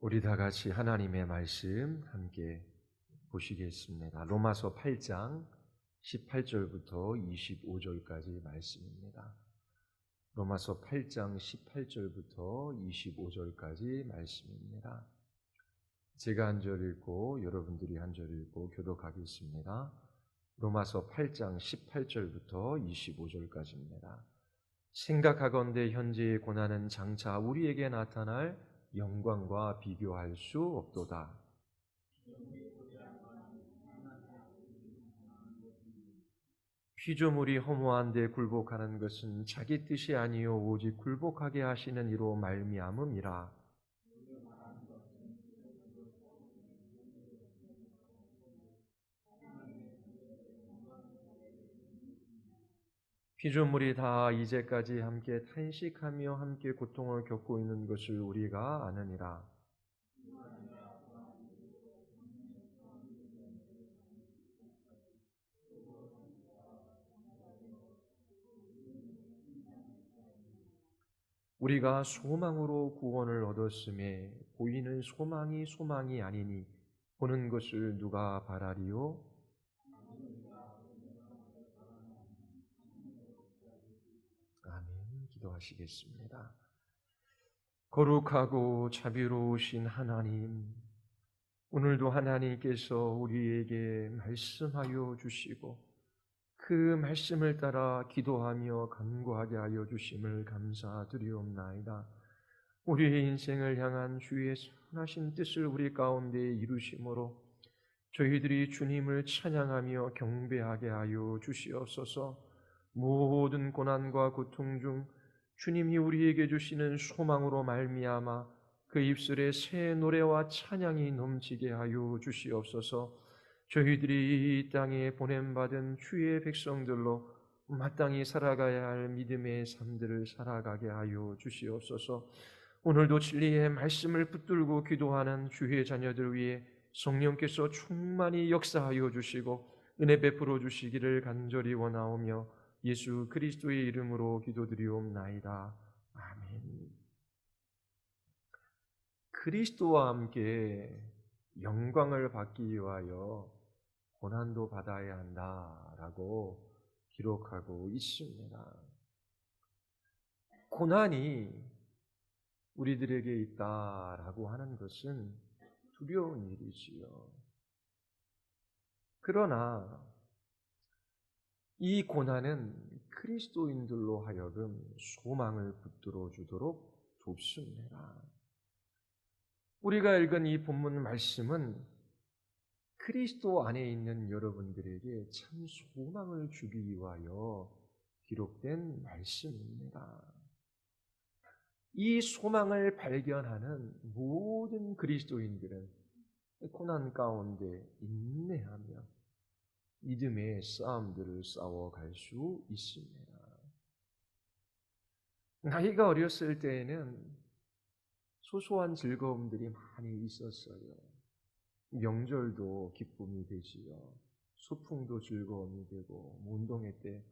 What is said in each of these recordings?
우리 다 같이 하나님의 말씀 함께 보시겠습니다. 로마서 8장 18절부터 25절까지 말씀입니다. 로마서 8장 18절부터 25절까지 말씀입니다. 제가 한 절 읽고 여러분들이 한 절 읽고 교독하겠습니다. 로마서 8장 18절부터 25절까지입니다. 생각하건대 현재의 고난은 장차 우리에게 나타날 영광과 비교할 수 없도다. 피조물이 허무한 데 굴복하는 것은 자기 뜻이 아니요 오직 굴복하게 하시는 이로 말미암음이라. 피조물이 다 이제까지 함께 탄식하며 함께 고통을 겪고 있는 것을 우리가 아느니라. 우리가 소망으로 구원을 얻었음에 보이는 소망이 소망이 아니니 보는 것을 누가 바라리요? 아멘. 기도하시겠습니다. 거룩하고 자비로우신 하나님, 오늘도 하나님께서 우리에게 말씀하여 주시고 그 말씀을 따라 기도하며 간구하게 하여 주심을 감사드리옵나이다. 우리의 인생을 향한 주의 선하신 뜻을 우리 가운데 이루심으로 저희들이 주님을 찬양하며 경배하게 하여 주시옵소서. 모든 고난과 고통 중 주님이 우리에게 주시는 소망으로 말미암아 그 입술에 새 노래와 찬양이 넘치게 하여 주시옵소서. 저희들이 이 땅에 보냄받은 주의 백성들로 마땅히 살아가야 할 믿음의 삶들을 살아가게 하여 주시옵소서. 오늘도 진리의 말씀을 붙들고 기도하는 주의 자녀들 위해 성령께서 충만히 역사하여 주시고 은혜 베풀어 주시기를 간절히 원하오며 예수 그리스도의 이름으로 기도드리옵나이다. 아멘. 그리스도와 함께 영광을 받기 위하여 고난도 받아야 한다라고 기록하고 있습니다. 고난이 우리들에게 있다라고 하는 것은 두려운 일이지요. 그러나 이 고난은 그리스도인들로 하여금 소망을 붙들어 주도록 돕습니다. 우리가 읽은 이 본문 말씀은 그리스도 안에 있는 여러분들에게 참 소망을 주기 위하여 기록된 말씀입니다. 이 소망을 발견하는 모든 그리스도인들은 고난 가운데 인내하며 믿음의 싸움들을 싸워갈 수 있습니다. 나이가 어렸을 때에는 소소한 즐거움들이 많이 있었어요. 명절도 기쁨이 되지요. 소풍도 즐거움이 되고 운동회 때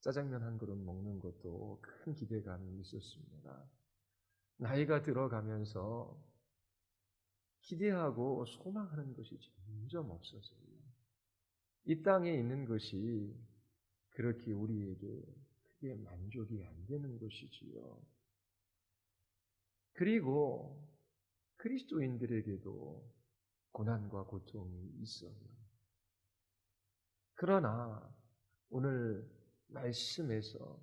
짜장면 한 그릇 먹는 것도 큰 기대감이 있었습니다. 나이가 들어가면서 기대하고 소망하는 것이 점점 없어져요. 이 땅에 있는 것이 그렇게 우리에게 크게 만족이 안 되는 것이지요. 그리고 그리스도인들에게도 고난과 고통이 있어요. 그러나 오늘 말씀에서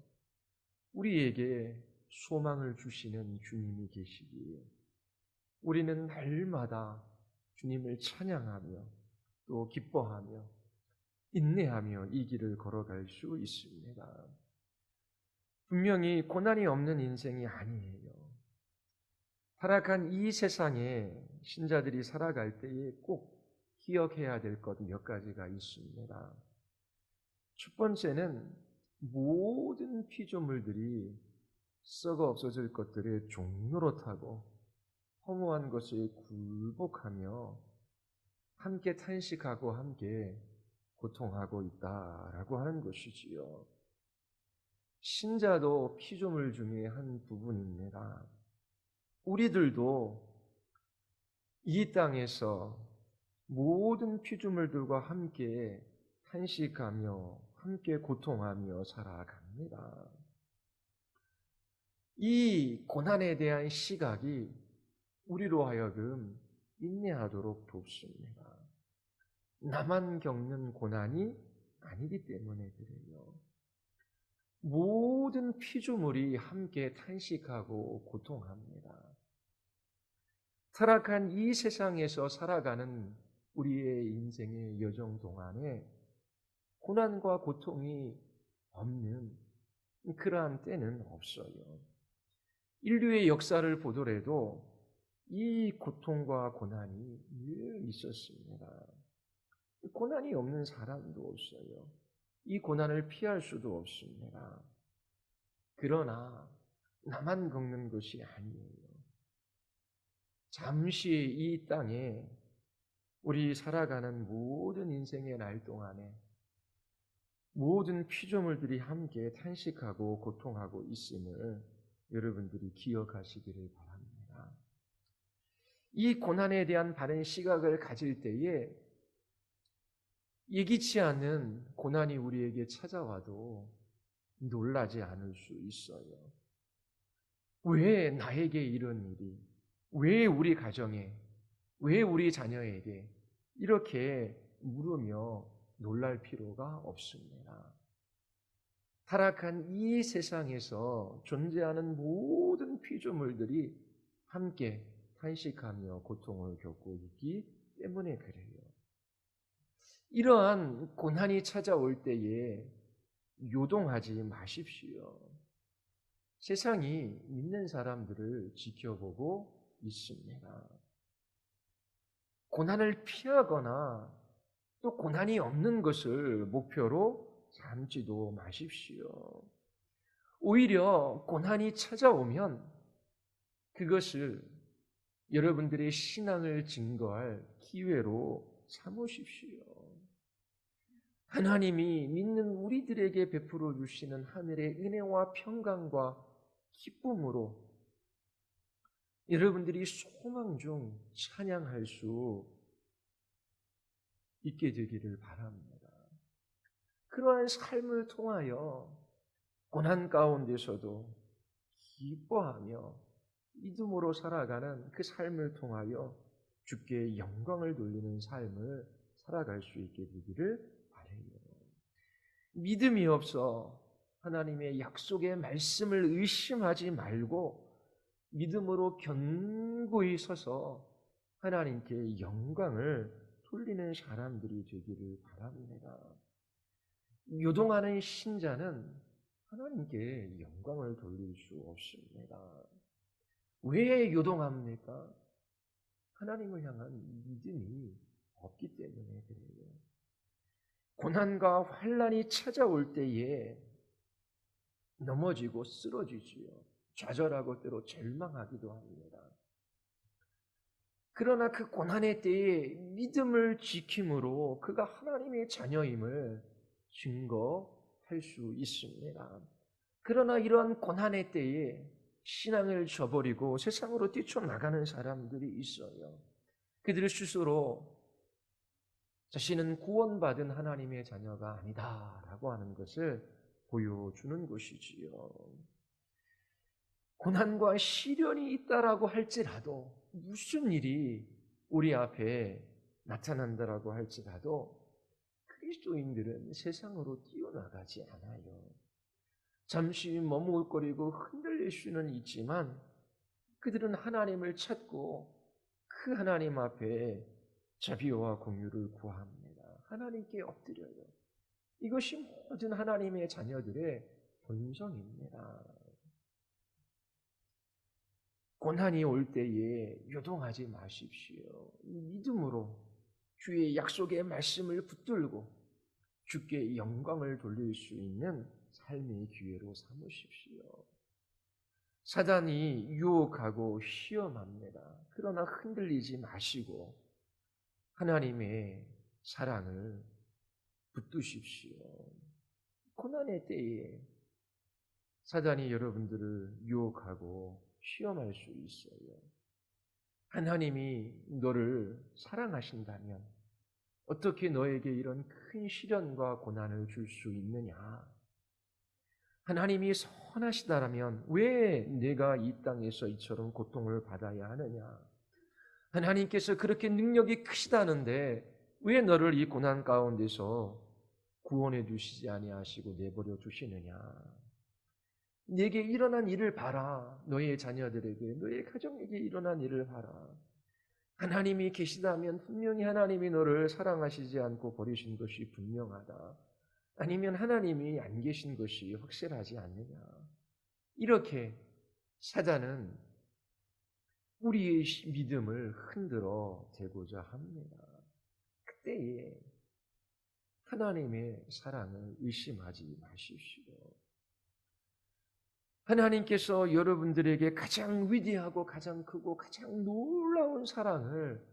우리에게 소망을 주시는 주님이 계시기에 우리는 날마다 주님을 찬양하며 또 기뻐하며 인내하며 이 길을 걸어갈 수 있습니다. 분명히 고난이 없는 인생이 아니에요. 타락한 이 세상에 신자들이 살아갈 때에 꼭 기억해야 될 것 몇 가지가 있습니다. 첫 번째는 모든 피조물들이 썩어 없어질 것들의 종노릇하고 허무한 것에 굴복하며 함께 탄식하고 함께 고통하고 있다라고 하는 것이지요. 신자도 피조물 중에 한 부분입니다. 우리들도 이 땅에서 모든 피조물들과 함께 탄식하며 함께 고통하며 살아갑니다. 이 고난에 대한 시각이 우리로 하여금 인내하도록 돕습니다. 나만 겪는 고난이 아니기 때문에 그래요. 모든 피조물이 함께 탄식하고 고통합니다. 타락한 이 세상에서 살아가는 우리의 인생의 여정 동안에 고난과 고통이 없는 그러한 때는 없어요. 인류의 역사를 보더라도 이 고통과 고난이 늘 있었습니다. 고난이 없는 사람도 없어요. 이 고난을 피할 수도 없습니다. 그러나 나만 겪는 것이 아니에요. 잠시 이 땅에 우리 살아가는 모든 인생의 날 동안에 모든 피조물들이 함께 탄식하고 고통하고 있음을 여러분들이 기억하시기를 바랍니다. 이 고난에 대한 바른 시각을 가질 때에 예기치 않은 고난이 우리에게 찾아와도 놀라지 않을 수 있어요. 왜 나에게 이런 일이, 왜 우리 가정에, 왜 우리 자녀에게 이렇게 물으며 놀랄 필요가 없습니다. 타락한 이 세상에서 존재하는 모든 피조물들이 함께 탄식하며 고통을 겪고 있기 때문에 그래요. 이러한 고난이 찾아올 때에 요동하지 마십시오. 세상이 믿는 사람들을 지켜보고 있습니다. 고난을 피하거나 또 고난이 없는 것을 목표로 삼지도 마십시오. 오히려 고난이 찾아오면 그것을 여러분들의 신앙을 증거할 기회로 삼으십시오. 하나님이 믿는 우리들에게 베풀어 주시는 하늘의 은혜와 평강과 기쁨으로 여러분들이 소망 중 찬양할 수 있게 되기를 바랍니다. 그러한 삶을 통하여 고난 가운데서도 기뻐하며 믿음으로 살아가는 그 삶을 통하여 주께 영광을 돌리는 삶을 살아갈 수 있게 되기를 바라요. 믿음이 없어 하나님의 약속의 말씀을 의심하지 말고 믿음으로 견고히 서서 하나님께 영광을 돌리는 사람들이 되기를 바랍니다. 요동하는 신자는 하나님께 영광을 돌릴 수 없습니다. 왜 요동합니까? 하나님을 향한 믿음이 없기 때문에 그래요. 고난과 환난이 찾아올 때에 넘어지고 쓰러지지요. 좌절하고 때로 절망하기도 합니다. 그러나 그 고난의 때에 믿음을 지킴으로 그가 하나님의 자녀임을 증거할 수 있습니다. 그러나 이러한 고난의 때에 신앙을 저버리고 세상으로 뛰쳐나가는 사람들이 있어요. 그들 스스로 자신은 구원받은 하나님의 자녀가 아니다라고 하는 것을 보여주는 것이지요. 고난과 시련이 있다라고 할지라도 무슨 일이 우리 앞에 나타난다라고 할지라도 그리스도인들은 세상으로 뛰어나가지 않아요. 잠시 머뭇거리고 흔들릴 수는 있지만 그들은 하나님을 찾고 그 하나님 앞에 자비와 공유를 구합니다. 하나님께 엎드려요. 이것이 모든 하나님의 자녀들의 본성입니다. 고난이 올 때에 요동하지 마십시오. 믿음으로 주의 약속의 말씀을 붙들고 주께 영광을 돌릴 수 있는 삶의 기회로 삼으십시오. 사단이 유혹하고 시험합니다. 그러나 흔들리지 마시고 하나님의 사랑을 붙드십시오. 고난의 때에 사단이 여러분들을 유혹하고 시험할 수 있어요. 하나님이 너를 사랑하신다면 어떻게 너에게 이런 큰 시련과 고난을 줄 수 있느냐? 하나님이 선하시다라면 왜 내가 이 땅에서 이처럼 고통을 받아야 하느냐? 하나님께서 그렇게 능력이 크시다는데 왜 너를 이 고난 가운데서 구원해 주시지 아니하시고 내버려 두시느냐? 내게 일어난 일을 봐라. 너의 자녀들에게, 너의 가정에게 일어난 일을 봐라. 하나님이 계시다면 분명히 하나님이 너를 사랑하시지 않고 버리신 것이 분명하다. 아니면 하나님이 안 계신 것이 확실하지 않느냐. 이렇게 사단은 우리의 믿음을 흔들어 대고자 합니다. 그때에 하나님의 사랑을 의심하지 마십시오. 하나님께서 여러분들에게 가장 위대하고 가장 크고 가장 놀라운 사랑을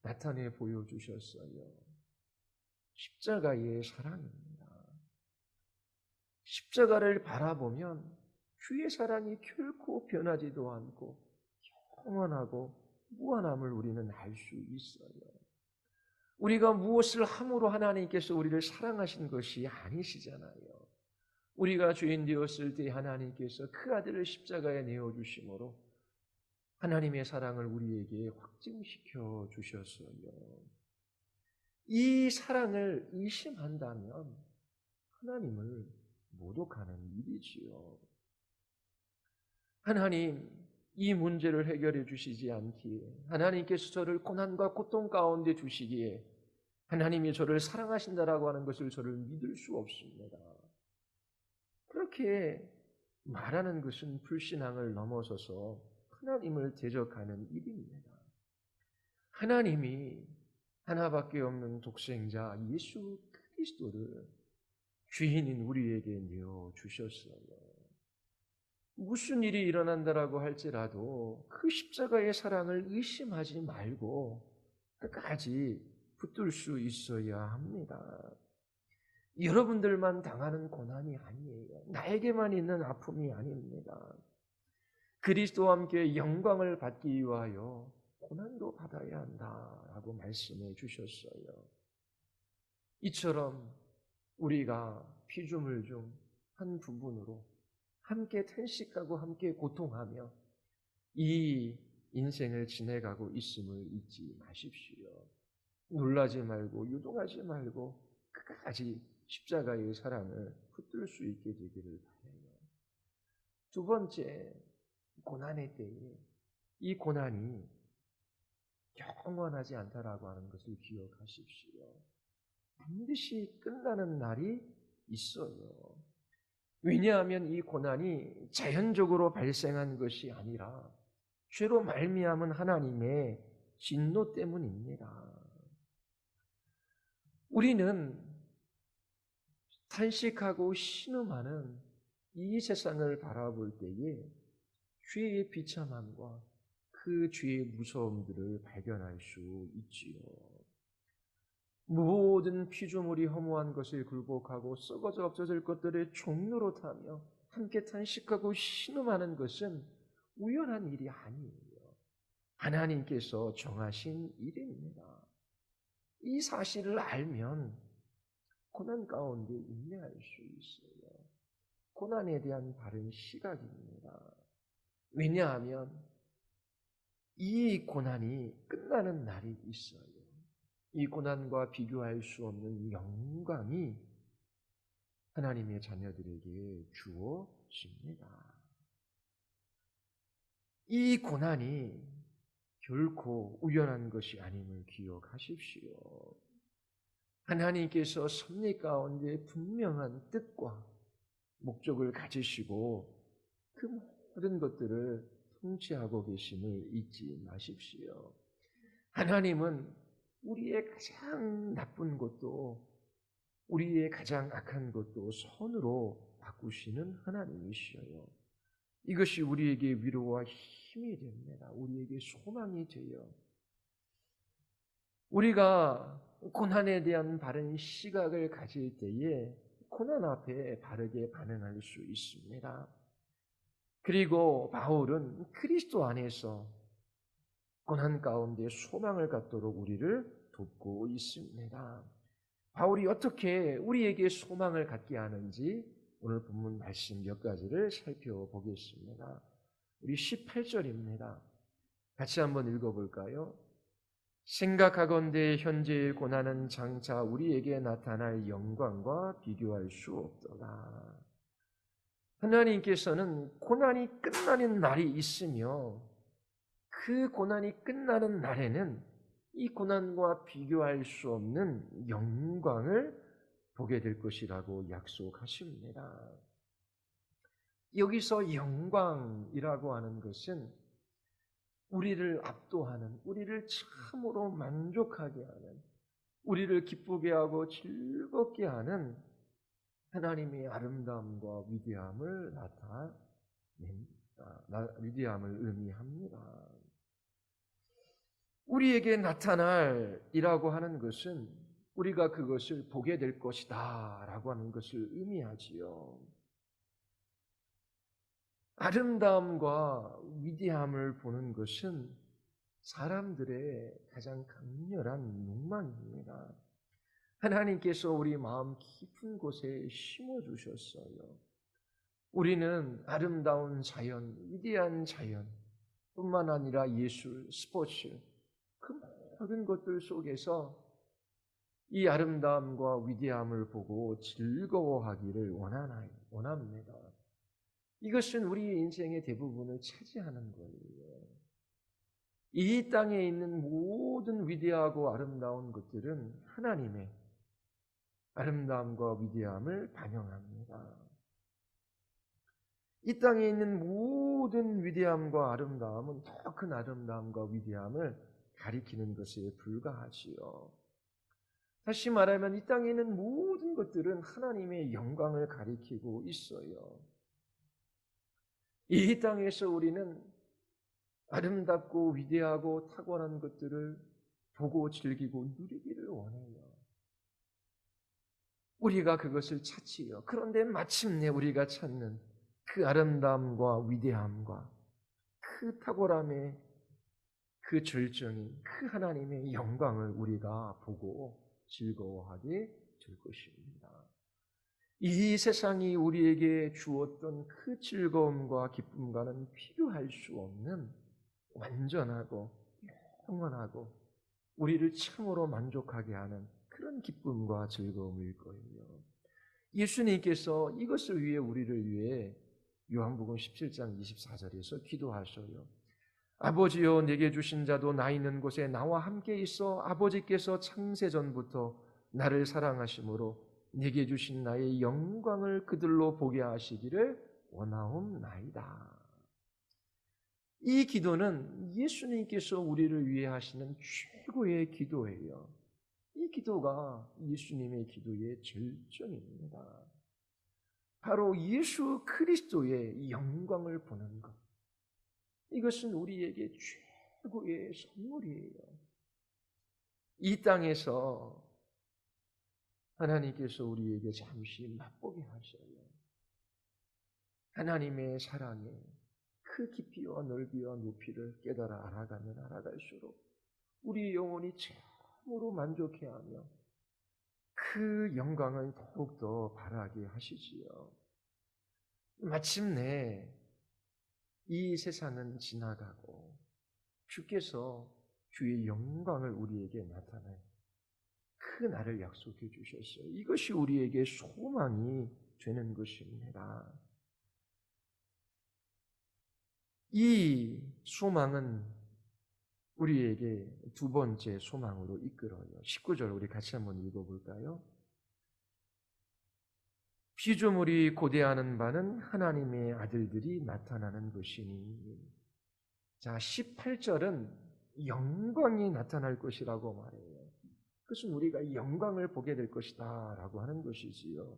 나타내 보여주셨어요. 십자가의 사랑입니다. 십자가를 바라보면 주의 사랑이 결코 변하지도 않고 영원하고 무한함을 우리는 알 수 있어요. 우리가 무엇을 함으로 하나님께서 우리를 사랑하신 것이 아니시잖아요. 우리가 죄인 되었을 때 하나님께서 그 아들을 십자가에 내어주심으로 하나님의 사랑을 우리에게 확증시켜 주셨어요. 이 사랑을 의심한다면 하나님을 모독하는 일이지요. 하나님, 이 문제를 해결해 주시지 않기에, 하나님께서 저를 고난과 고통 가운데 주시기에 하나님이 저를 사랑하신다라고 하는 것을 저를 믿을 수 없습니다. 그렇게 말하는 것은 불신앙을 넘어서서 하나님을 대적하는 일입니다. 하나님이 하나밖에 없는 독생자 예수 그리스도를 죄인인 우리에게 내어주셨어요. 무슨 일이 일어난다라고 할지라도 그 십자가의 사랑을 의심하지 말고 끝까지 붙들 수 있어야 합니다. 여러분들만 당하는 고난이 아니에요. 나에게만 있는 아픔이 아닙니다. 그리스도와 함께 영광을 받기 위하여 고난도 받아야 한다라고 말씀해 주셨어요. 이처럼 우리가 피조물 중 한 부분으로 함께 탄식하고 함께 고통하며 이 인생을 지내가고 있음을 잊지 마십시오. 놀라지 말고 유동하지 말고 끝까지 십자가의 사랑을 붙들 수 있게 되기를 바라요. 두 번째, 고난의 때에 이 고난이 영원하지 않다라고 하는 것을 기억하십시오. 반드시 끝나는 날이 있어요. 왜냐하면 이 고난이 자연적으로 발생한 것이 아니라 죄로 말미암은 하나님의 진노 때문입니다. 우리는 탄식하고 신음하는 이 세상을 바라볼 때에 죄의 비참함과 그 죄의 무서움들을 발견할 수 있지요. 모든 피조물이 허무한 것을 굴복하고 썩어져 없어질 것들의 종로로 타며 함께 탄식하고 신음하는 것은 우연한 일이 아니에요. 하나님께서 정하신 일입니다. 이 사실을 알면 고난 가운데 인내할 수 있어요. 고난에 대한 바른 시각입니다. 왜냐하면 이 고난이 끝나는 날이 있어요. 이 고난과 비교할 수 없는 영광이 하나님의 자녀들에게 주어집니다. 이 고난이 결코 우연한 것이 아님을 기억하십시오. 하나님께서 섭리 가운데 분명한 뜻과 목적을 가지시고 그 모든 것들을 통치하고 계심을 잊지 마십시오. 하나님은 우리의 가장 나쁜 것도 우리의 가장 악한 것도 선으로 바꾸시는 하나님이시여요. 이것이 우리에게 위로와 힘이 됩니다. 우리에게 소망이 돼요. 우리가 고난에 대한 바른 시각을 가질 때에 고난 앞에 바르게 반응할 수 있습니다. 그리고 바울은 그리스도 안에서 고난 가운데 소망을 갖도록 우리를 돕고 있습니다. 바울이 어떻게 우리에게 소망을 갖게 하는지 오늘 본문 말씀 몇 가지를 살펴보겠습니다. 우리 18절입니다. 같이 한번 읽어볼까요? 생각하건대 현재의 고난은 장차 우리에게 나타날 영광과 비교할 수 없더라. 하나님께서는 고난이 끝나는 날이 있으며 그 고난이 끝나는 날에는 이 고난과 비교할 수 없는 영광을 보게 될 것이라고 약속하십니다. 여기서 영광이라고 하는 것은 우리를 압도하는, 우리를 참으로 만족하게 하는, 우리를 기쁘게 하고 즐겁게 하는 하나님의 아름다움과 위대함을 위대함을 의미합니다. 우리에게 나타날이라고 하는 것은 우리가 그것을 보게 될 것이다 라고 하는 것을 의미하지요. 아름다움과 위대함을 보는 것은 사람들의 가장 강렬한 욕망입니다. 하나님께서 우리 마음 깊은 곳에 심어주셨어요. 우리는 아름다운 자연, 위대한 자연 뿐만 아니라 예술, 스포츠, 그 모든 것들 속에서 이 아름다움과 위대함을 보고 즐거워하기를 원합니다. 이것은 우리 인생의 대부분을 차지하는 거예요. 이 땅에 있는 모든 위대하고 아름다운 것들은 하나님의 아름다움과 위대함을 반영합니다. 이 땅에 있는 모든 위대함과 아름다움은 더 큰 아름다움과 위대함을 가리키는 것에 불과하지요. 다시 말하면 이 땅에 있는 모든 것들은 하나님의 영광을 가리키고 있어요. 이 땅에서 우리는 아름답고 위대하고 탁월한 것들을 보고 즐기고 누리기를 원해요. 우리가 그것을 찾지요. 그런데 마침내 우리가 찾는 그 아름다움과 위대함과 그 탁월함의 그 절정인 그 하나님의 영광을 우리가 보고 즐거워하게 될 것입니다. 이 세상이 우리에게 주었던 그 즐거움과 기쁨과는 비교할 수 없는 완전하고 영원하고 우리를 참으로 만족하게 하는 그런 기쁨과 즐거움일 거예요. 예수님께서 이것을 위해 우리를 위해 요한복음 17장 24절에서 기도하셔요. 아버지여 내게 주신 자도 나 있는 곳에 나와 함께 있어 아버지께서 창세전부터 나를 사랑하심으로 내게 주신 나의 영광을 그들로 보게 하시기를 원하옵나이다. 이 기도는 예수님께서 우리를 위해 하시는 최고의 기도예요. 이 기도가 예수님의 기도의 절정입니다. 바로 예수 그리스도의 영광을 보는 것. 이것은 우리에게 최고의 선물이에요. 이 땅에서 하나님께서 우리에게 잠시 맛보게 하셔요. 하나님의 사랑의 그 깊이와 넓이와 높이를 깨달아 알아가면 알아갈수록 우리 영혼이 참으로 만족해하며 그 영광을 더욱더 바라게 하시지요. 마침내 이 세상은 지나가고 주께서 주의 영광을 우리에게 나타내 그 날을 약속해 주셨어요. 이것이 우리에게 소망이 되는 것입니다. 이 소망은 우리에게 두 번째 소망으로 이끌어요. 19절 우리 같이 한번 읽어볼까요? 피조물이 고대하는 바는 하나님의 아들들이 나타나는 것이니. 자, 18절은 영광이 나타날 것이라고 말해요. 그것은 우리가 영광을 보게 될 것이다 라고 하는 것이지요.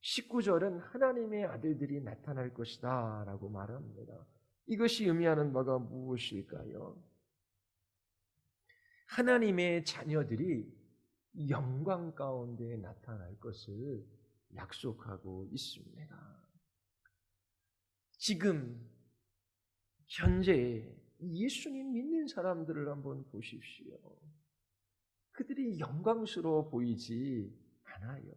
19절은 하나님의 아들들이 나타날 것이다 라고 말합니다. 이것이 의미하는 바가 무엇일까요? 하나님의 자녀들이 영광 가운데 나타날 것을 약속하고 있습니다. 지금 현재 예수님 믿는 사람들을 한번 보십시오. 그들이 영광스러워 보이지 않아요.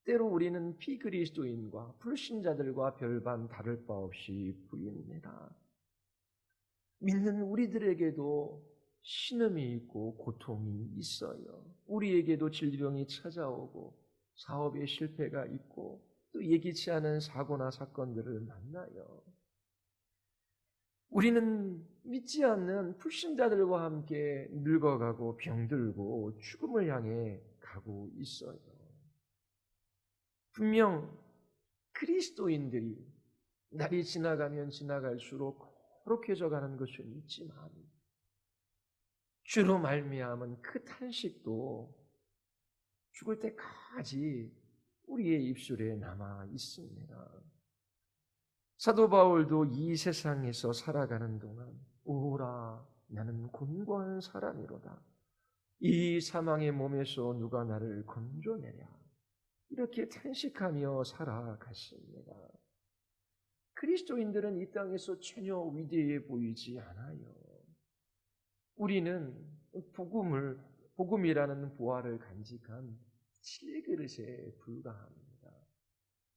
때로 우리는 비그리스도인과 불신자들과 별반 다를 바 없이 보입니다. 믿는 우리들에게도 신음이 있고 고통이 있어요. 우리에게도 질병이 찾아오고 사업에 실패가 있고 또 예기치 않은 사고나 사건들을 만나요. 우리는 믿지 않는 불신자들과 함께 늙어가고 병들고 죽음을 향해 가고 있어요. 분명 그리스도인들이 날이 지나가면 지나갈수록 거룩해져 가는 것은 있지만 주로 말미암은 그 탄식도 죽을 때까지 우리의 입술에 남아 있습니다. 사도 바울도 이 세상에서 살아가는 동안 오라 나는 곤고한 사람이로다. 이 사망의 몸에서 누가 나를 건져내랴. 이렇게 탄식하며 살아갔습니다. 그리스도인들은 이 땅에서 전혀 위대해 보이지 않아요. 우리는 복음이라는 보화를 간직한 칠그릇에 불과합니다.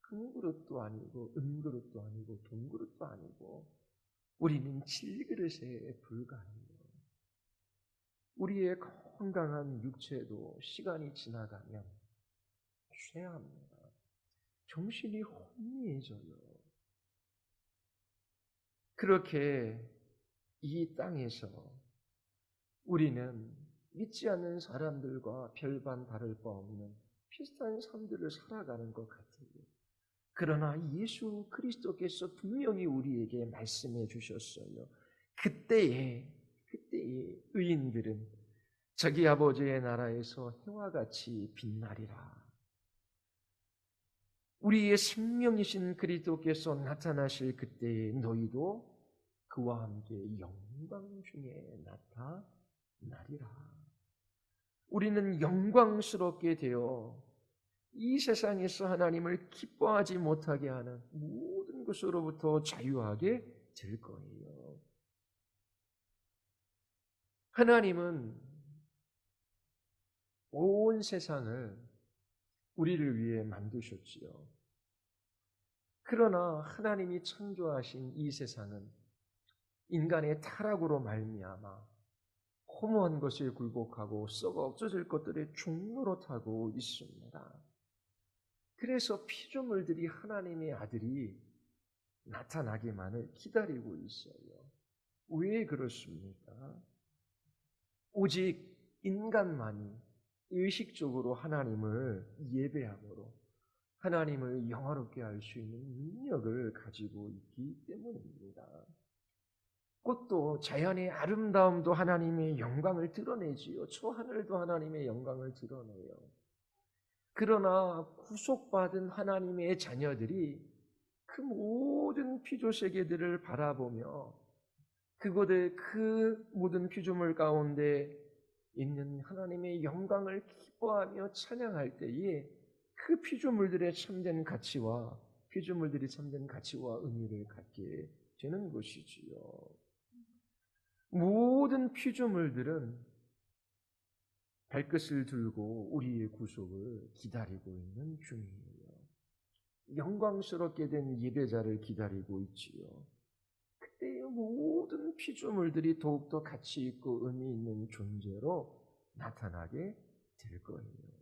큰 그릇도 아니고 은그릇도 아니고 동그릇도 아니고 우리는 칠그릇에 불과해요. 우리의 건강한 육체도 시간이 지나가면 쇠합니다. 정신이 혼미해져요. 그렇게 이 땅에서 우리는 믿지 않는 사람들과 별반 다를 바 없는 비슷한 삶들을 살아가는 것 같아요. 그러나 예수 그리스도께서 분명히 우리에게 말씀해 주셨어요. 그때에 의인들은 저기 아버지의 나라에서 해와 같이 빛나리라. 우리의 생명이신 그리스도께서 나타나실 그때에 너희도 그와 함께 영광 중에 나타나리라. 우리는 영광스럽게 되어 이 세상에서 하나님을 기뻐하지 못하게 하는 모든 것으로부터 자유하게 될 거예요. 하나님은 온 세상을 우리를 위해 만드셨지요. 그러나 하나님이 창조하신 이 세상은 인간의 타락으로 말미암아 허무한 것에 굴복하고 썩어 없어질 것들의 종로로 타고 있습니다. 그래서 피조물들이 하나님의 아들이 나타나기만을 기다리고 있어요. 왜 그렇습니까? 오직 인간만이 의식적으로 하나님을 예배함으로 하나님을 영화롭게 할 수 있는 능력을 가지고 있기 때문입니다. 꽃도 자연의 아름다움도 하나님의 영광을 드러내지요. 저 하늘도 하나님의 영광을 드러내요. 그러나 구속받은 하나님의 자녀들이 그 모든 피조세계들을 바라보며 그 모든 피조물 가운데 있는 하나님의 영광을 기뻐하며 찬양할 때에 그 피조물들이 참된 가치와 의미를 갖게 되는 것이지요. 모든 피조물들은 발끝을 들고 우리의 구속을 기다리고 있는 중이에요. 영광스럽게 된 예배자를 기다리고 있지요. 그때의 모든 피조물들이 더욱더 가치 있고 의미 있는 존재로 나타나게 될 거예요.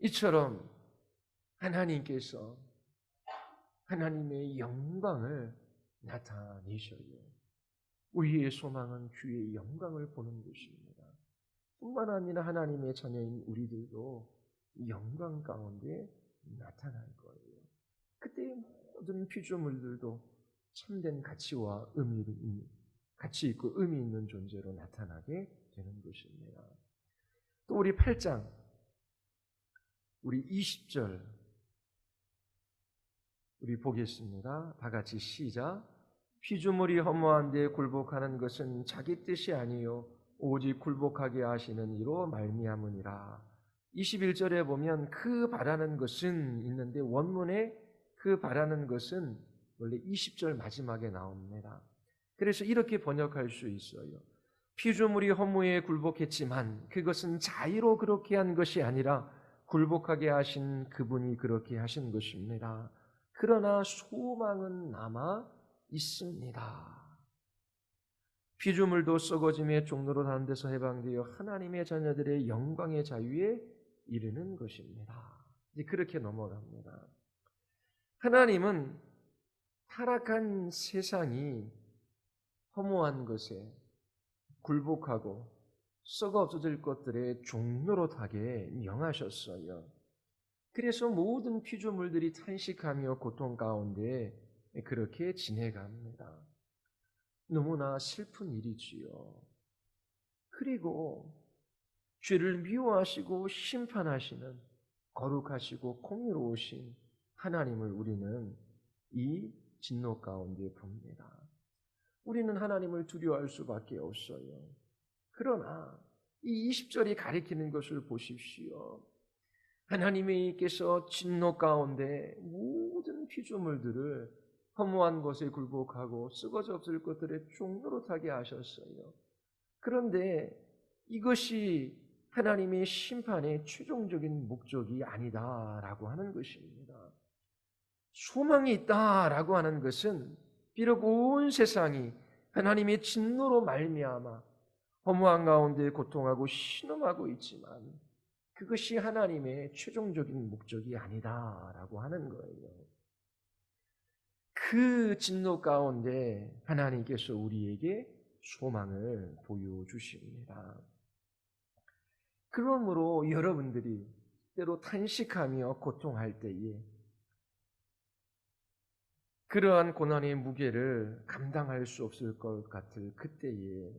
이처럼 하나님께서 하나님의 영광을 나타내셔요. 우리의 소망은 주의 영광을 보는 것입니다. 뿐만 아니라 하나님의 자녀인 우리들도 영광 가운데 나타날 거예요. 그때 모든 피조물들도 참된 가치와 가치 있고 의미 있는 존재로 나타나게 되는 것입니다. 또 우리 8장 우리 20절 우리 보겠습니다. 다 같이 시작. 피조물이 허무한 데 굴복하는 것은 자기 뜻이 아니요 오직 굴복하게 하시는 이로 말미암으니라. 21절에 보면 그 바라는 것은 있는데 원문에 그 바라는 것은 원래 20절 마지막에 나옵니다. 그래서 이렇게 번역할 수 있어요. 피조물이 허무에 굴복했지만 그것은 자의로 그렇게 한 것이 아니라 굴복하게 하신 그분이 그렇게 하신 것입니다. 그러나 소망은 남아 있습니다. 피조물도 썩어짐의 종로로 다는 데서 해방되어 하나님의 자녀들의 영광의 자유에 이르는 것입니다. 이제 그렇게 넘어갑니다. 하나님은 타락한 세상이 허무한 것에 굴복하고 썩어 없어질 것들의 종노릇하게 명하셨어요. 그래서 모든 피조물들이 탄식하며 고통 가운데 그렇게 지내갑니다. 너무나 슬픈 일이지요. 그리고 죄를 미워하시고 심판하시는 거룩하시고 공의로우신 하나님을 우리는 이 진노 가운데 봅니다. 우리는 하나님을 두려워할 수밖에 없어요. 그러나 이 20절이 가리키는 것을 보십시오. 하나님께서 진노 가운데 모든 피조물들을 허무한 것에 굴복하고 썩어져 없을 것들의 종노릇하게 하셨어요. 그런데 이것이 하나님의 심판의 최종적인 목적이 아니다라고 하는 것입니다. 소망이 있다라고 하는 것은 비록 온 세상이 하나님의 진노로 말미암아 허무한 가운데 고통하고 신음하고 있지만 그것이 하나님의 최종적인 목적이 아니다라고 하는 거예요. 그 진노 가운데 하나님께서 우리에게 소망을 보여주십니다. 그러므로 여러분들이 때로 탄식하며 고통할 때에 그러한 고난의 무게를 감당할 수 없을 것 같을 그때에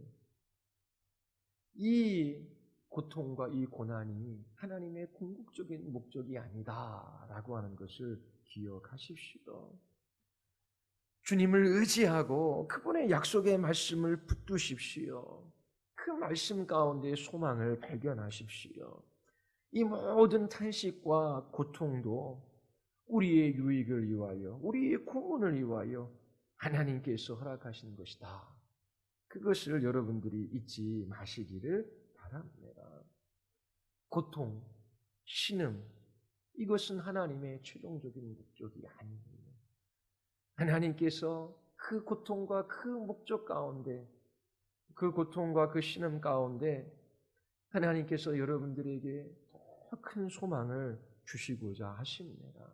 이 고통과 이 고난이 하나님의 궁극적인 목적이 아니다라고 하는 것을 기억하십시오. 주님을 의지하고 그분의 약속의 말씀을 붙드십시오. 그 말씀 가운데 소망을 발견하십시오. 이 모든 탄식과 고통도 우리의 유익을 위하여, 우리의 구원을 위하여 하나님께서 허락하신 것이다. 그것을 여러분들이 잊지 마시기를 바랍니다. 고통, 신음, 이것은 하나님의 최종적인 목적이 아닙니다. 하나님께서 그 고통과 그 목적 가운데, 그 고통과 그 신음 가운데 하나님께서 여러분들에게 더 큰 소망을 주시고자 하십니다.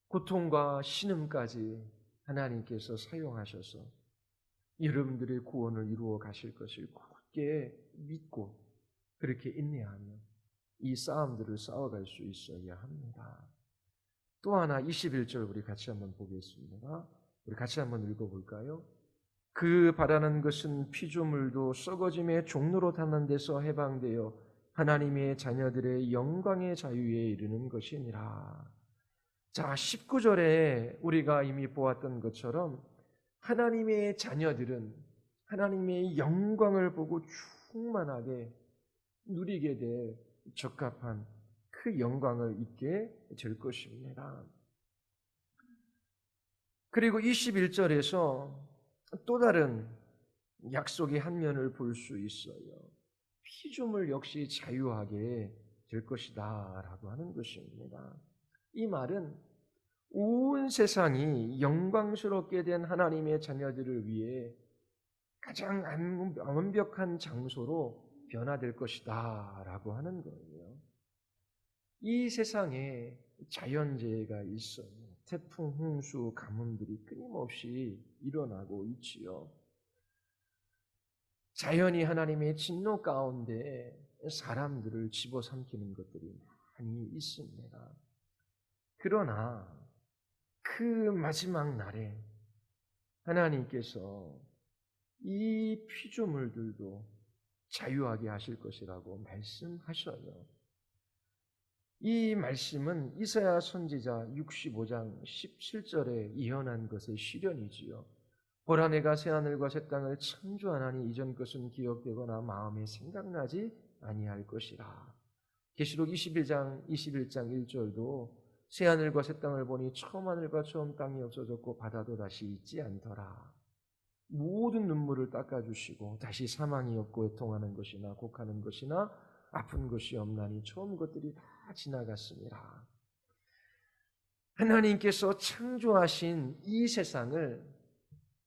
고통과 신음까지 하나님께서 사용하셔서 여러분들의 구원을 이루어 가실 것을 굳게 믿고 그렇게 인내하며 이 싸움들을 싸워갈 수 있어야 합니다. 또 하나 21절 우리 같이 한번 보겠습니다. 우리 같이 한번 읽어볼까요? 그 바라는 것은 피조물도 썩어짐의 종로로 닿는 데서 해방되어 하나님의 자녀들의 영광의 자유에 이르는 것이니라. 자, 19절에 우리가 이미 보았던 것처럼 하나님의 자녀들은 하나님의 영광을 보고 충만하게 누리게 될 적합한 그 영광을 잊게 될 것입니다. 그리고 21절에서 또 다른 약속의 한 면을 볼 수 있어요. 피조물 역시 자유하게 될 것이다 라고 하는 것입니다. 이 말은 온 세상이 영광스럽게 된 하나님의 자녀들을 위해 가장 완벽한 장소로 변화될 것이다 라고 하는 거예요. 이 세상에 자연재해가 있어요. 태풍, 홍수, 가뭄들이 끊임없이 일어나고 있지요. 자연이 하나님의 진노 가운데 사람들을 집어삼키는 것들이 많이 있습니다. 그러나 그 마지막 날에 하나님께서 이 피조물들도 자유하게 하실 것이라고 말씀하셔요. 이 말씀은 이사야 선지자 65장 17절에 예언한 것의 실현이지요. 보라 내가 새하늘과 새 땅을 창조하나니 이전 것은 기억되거나 마음에 생각나지 아니할 것이라. 계시록 21장 1절도 새 하늘과 새 땅을 보니 처음 하늘과 처음 땅이 없어졌고 바다도 다시 있지 않더라. 모든 눈물을 닦아주시고 다시 사망이 없고 애통하는 것이나 곡하는 것이나 아픈 것이 없나니 처음 것들이 다 지나갔습니다. 하나님께서 창조하신 이 세상을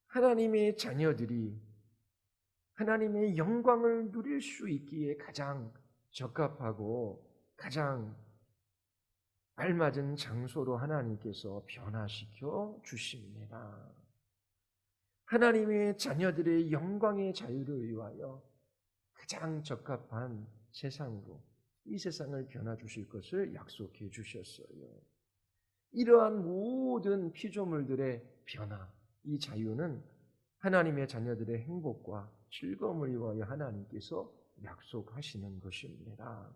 하나님의 자녀들이 하나님의 영광을 누릴 수 있기에 가장 적합하고 가장 알맞은 장소로 하나님께서 변화시켜 주십니다. 하나님의 자녀들의 영광의 자유를 위하여 가장 적합한 세상으로 이 세상을 변화 주실 것을 약속해 주셨어요. 이러한 모든 피조물들의 변화, 이 자유는 하나님의 자녀들의 행복과 즐거움을 위하여 하나님께서 약속하시는 것입니다.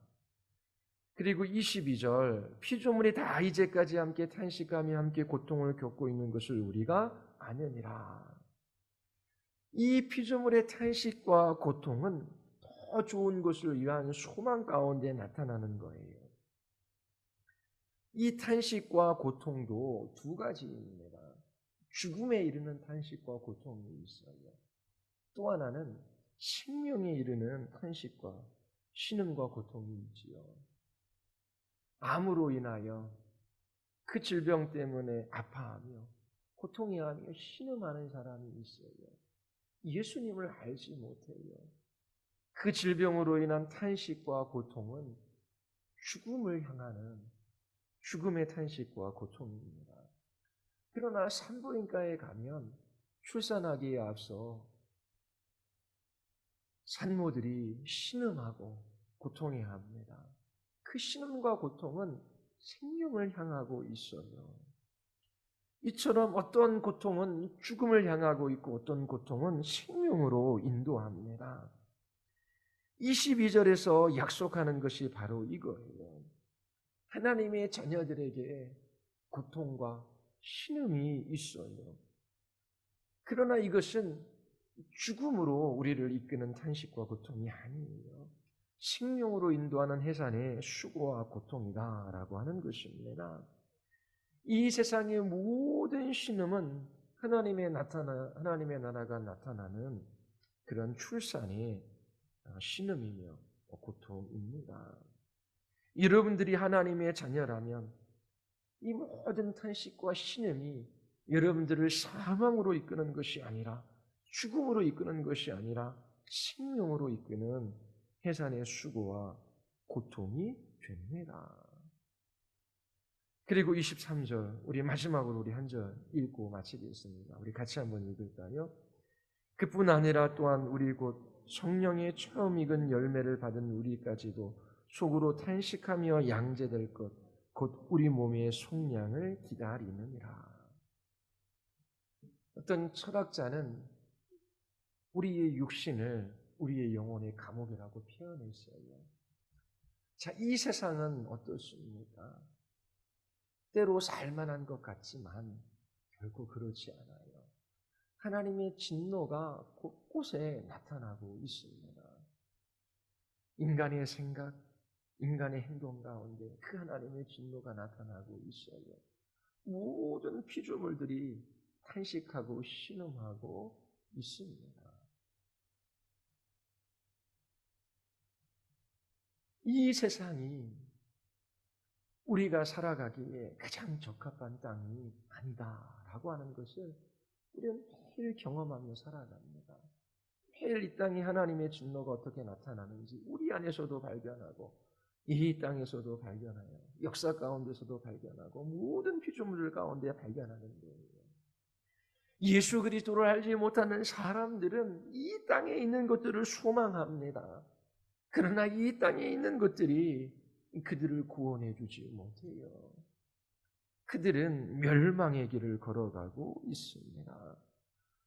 그리고 22절, 피조물이 다 이제까지 함께 탄식하며 함께 고통을 겪고 있는 것을 우리가 아느니라. 이 피조물의 탄식과 고통은 더 좋은 것을 위한 소망 가운데 나타나는 거예요. 이 탄식과 고통도 두 가지입니다. 죽음에 이르는 탄식과 고통이 있어요. 또 하나는 생명에 이르는 탄식과 신음과 고통이 있지요. 암으로 인하여 그 질병 때문에 아파하며 고통해하며 신음하는 사람이 있어요. 예수님을 알지 못해요. 그 질병으로 인한 탄식과 고통은 죽음을 향하는 죽음의 탄식과 고통입니다. 그러나 산부인과에 가면 출산하기에 앞서 산모들이 신음하고 고통해합니다. 그 신음과 고통은 생명을 향하고 있어요. 이처럼 어떤 고통은 죽음을 향하고 있고 어떤 고통은 생명으로 인도합니다. 22절에서 약속하는 것이 바로 이거예요. 하나님의 자녀들에게 고통과 신음이 있어요. 그러나 이것은 죽음으로 우리를 이끄는 탄식과 고통이 아니에요. 생명으로 인도하는 해산의 수고와 고통이다라고 하는 것입니다. 이 세상의 모든 신음은 하나님의 나라가 나타나는 그런 출산의 신음이며 고통입니다. 여러분들이 하나님의 자녀라면 이 모든 탄식과 신음이 여러분들을 사망으로 이끄는 것이 아니라 죽음으로 이끄는 것이 아니라 생명으로 이끄는 해산의 수고와 고통이 됩니다. 그리고 23절, 우리 마지막으로 우리 한 절 읽고 마치겠습니다. 우리 같이 한번 읽을까요? 그뿐 아니라 또한 우리 곧 성령의 처음 익은 열매를 받은 우리까지도 속으로 탄식하며 양제될 것, 곧 우리 몸의 속량을 기다리느니라. 어떤 철학자는 우리의 육신을 우리의 영혼의 감옥이라고 표현했어요. 자, 이 세상은 어떻습니까? 때로 살만한 것 같지만 결코 그렇지 않아요. 하나님의 진노가 곳곳에 나타나고 있습니다. 인간의 생각, 인간의 행동 가운데 그 하나님의 진노가 나타나고 있어요. 모든 피조물들이 탄식하고 신음하고 있습니다. 이 세상이 우리가 살아가기에 가장 적합한 땅이 아니다라고 하는 것을 우리는 매일 경험하며 살아갑니다. 매일 이 땅이 하나님의 진노가 어떻게 나타나는지 우리 안에서도 발견하고 이 땅에서도 발견하여 역사 가운데서도 발견하고 모든 피조물들 가운데 발견하는 거예요. 예수 그리스도를 알지 못하는 사람들은 이 땅에 있는 것들을 소망합니다. 그러나 이 땅에 있는 것들이 그들을 구원해 주지 못해요. 그들은 멸망의 길을 걸어가고 있습니다.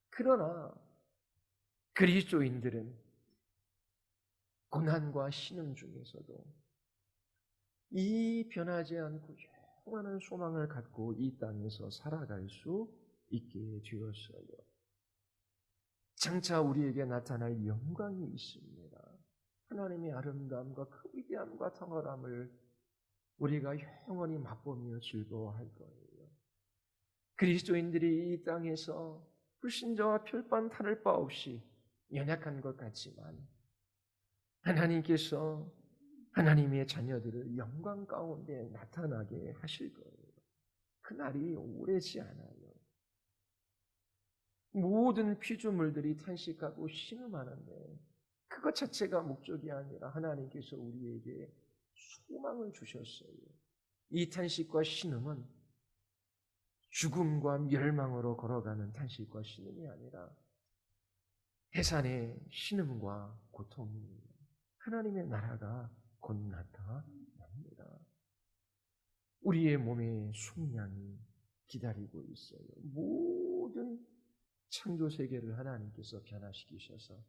그러나 그리스도인들은 고난과 신음 중에서도 이 변하지 않고 영원한 소망을 갖고 이 땅에서 살아갈 수 있게 되었어요. 장차 우리에게 나타날 영광이 있습니다. 하나님의 아름다움과 그 위대함과 탁월함을 우리가 영원히 맛보며 즐거워할 거예요. 그리스도인들이 이 땅에서 불신자와 별반 다를 바 없이 연약한 것 같지만 하나님께서 하나님의 자녀들을 영광 가운데 나타나게 하실 거예요. 그날이 오래지 않아요. 모든 피조물들이 탄식하고 신음하는데 그것 자체가 목적이 아니라 하나님께서 우리에게 소망을 주셨어요. 이 탄식과 신음은 죽음과 멸망으로 걸어가는 탄식과 신음이 아니라 해산의 신음과 고통이 하나님의 나라가 곧 나타납니다. 우리의 몸에 속량이 기다리고 있어요. 모든 창조 세계를 하나님께서 변화시키셔서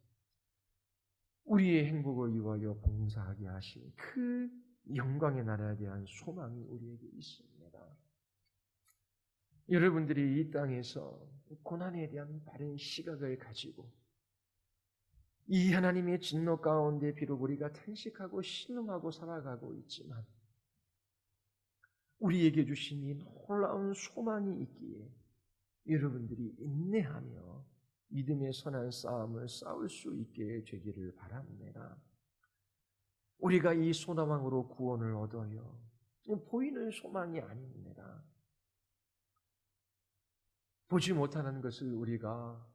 우리의 행복을 위하여 봉사하게 하신 그 영광의 나라에 대한 소망이 우리에게 있습니다. 여러분들이 이 땅에서 고난에 대한 바른 시각을 가지고 이 하나님의 진노 가운데 비록 우리가 탄식하고 신음하고 살아가고 있지만 우리에게 주신 이 놀라운 소망이 있기에 여러분들이 인내하며 믿음의 선한 싸움을 싸울 수 있게 되기를 바랍니다. 우리가 이 소망으로 구원을 얻어요. 보이는 소망이 아닙니다. 보지 못하는 것을 우리가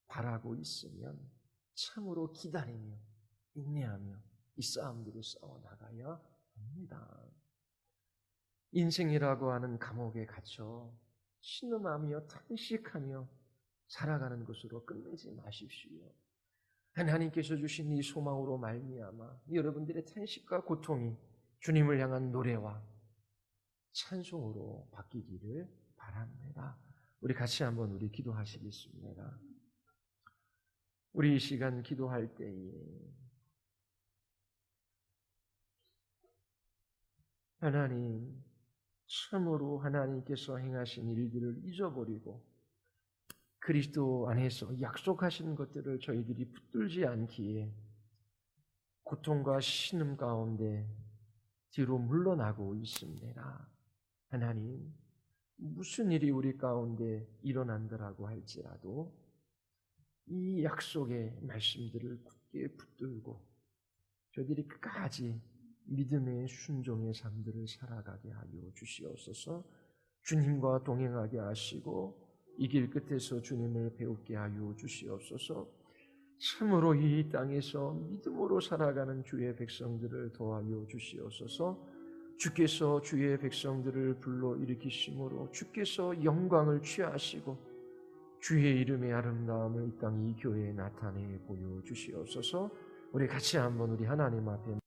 바라고 있으면 참으로 기다리며 인내하며 이 싸움들을 싸워나가야 합니다. 인생이라고 하는 감옥에 갇혀 신음하며 탄식하며 살아가는 것으로 끝내지 마십시오. 하나님께서 주신 이 소망으로 말미암아 여러분들의 탄식과 고통이 주님을 향한 노래와 찬송으로 바뀌기를 바랍니다. 우리 같이 한번 기도하시겠습니다. 우리 이 시간 기도할 때에 하나님, 참으로 하나님께서 행하신 일들을 잊어버리고 그리스도 안에서 약속하신 것들을 저희들이 붙들지 않기에 고통과 신음 가운데 뒤로 물러나고 있습니다. 하나님, 무슨 일이 우리 가운데 일어난다라고 할지라도 이 약속의 말씀들을 굳게 붙들고 저희들이 끝까지 믿음의 순종의 삶들을 살아가게 하여 주시옵소서. 주님과 동행하게 하시고 이 길 끝에서 주님을 배우게 하여 주시옵소서. 참으로 이 땅에서 믿음으로 살아가는 주의 백성들을 도와여 주시옵소서. 주께서 주의 백성들을 불러일으키심으로 주께서 영광을 취하시고 주의 이름의 아름다움을 이 땅 이 교회에 나타내 보여주시옵소서. 우리 같이 한번 우리 하나님 앞에